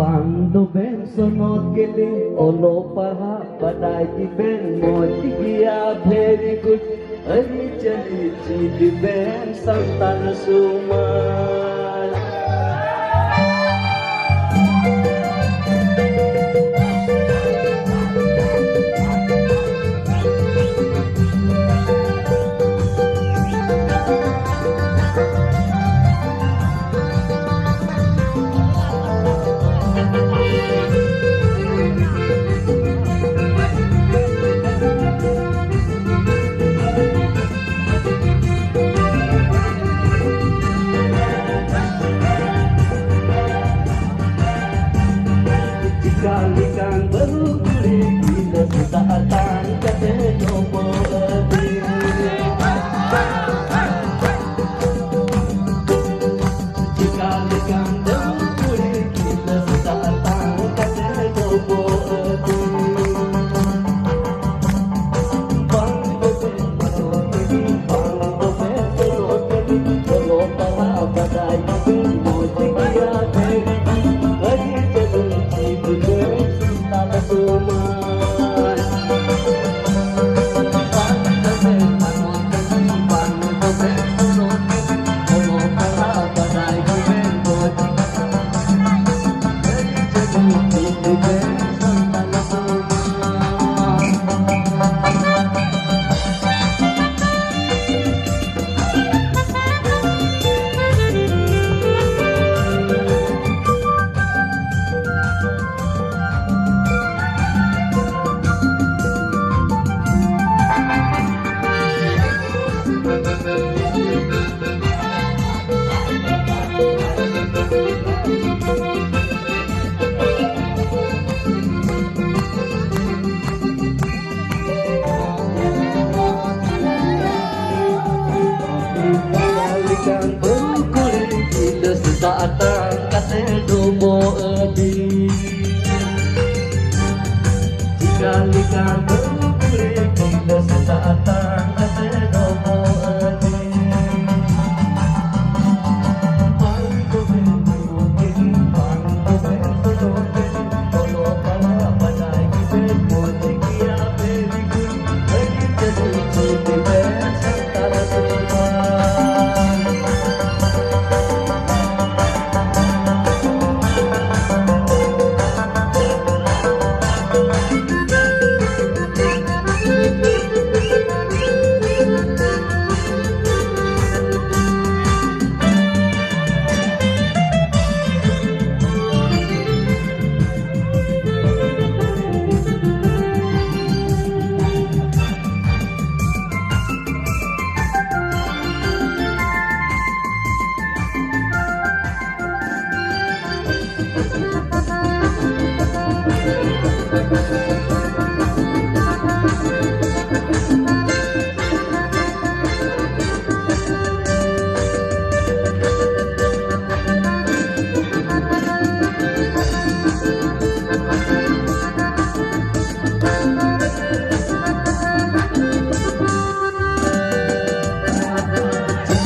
Banduben sunod gili olo paha badai di ben moti gia very good ari chali chili ben santan suman Kalikan berukuri bila setahatan kata nombor Kalikan berukuri bila setahatan kata nombor Saatan kasih domo edi Jikalikan berukuri bila saatan kasih domo edi Bantu berukuri, bantu berukuri Kalau pala badai kibet moji kia beriku Lagi jadi cibet antara semua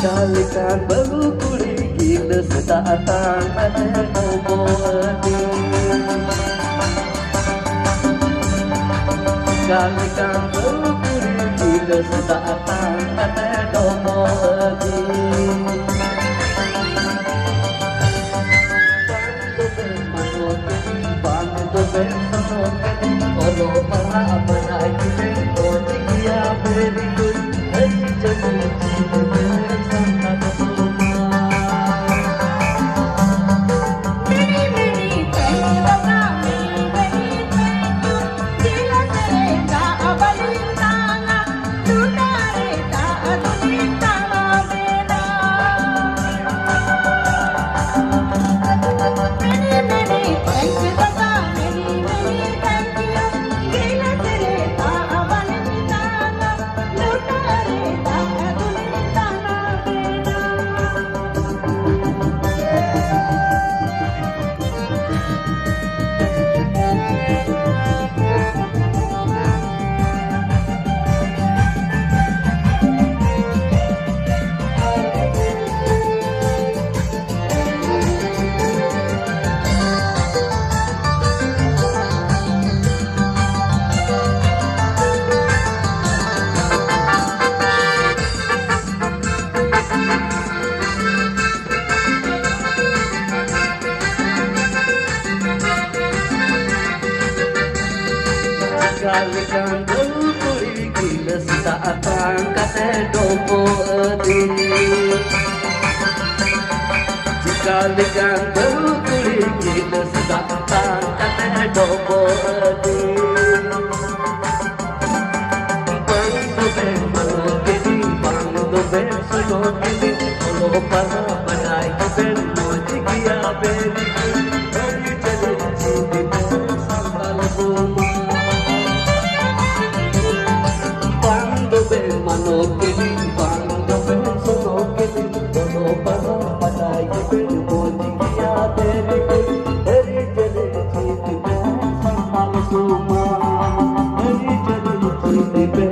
Kalikan berukuri gila setaatan ada nombor edi Kalikan berukuri gila setaatan ada nombor edi Bantu bermanut Olo para badai kibet moji kia berikut Hari jadi cibet Thank you. Kalikan kulit gila sedatang kate dopo di. Kalikan kulit gila sedatang kate dopo di. Bando be mano kedi, bando be suno kedi, olo para banai kedi, moji kiya beri beri chale chindi be sambal buma. Bando be mano kedi, bando be suno kedi, olo para banai kedi, moji kiya beri beri chale chindi be sambal buma. Beri chale chindi be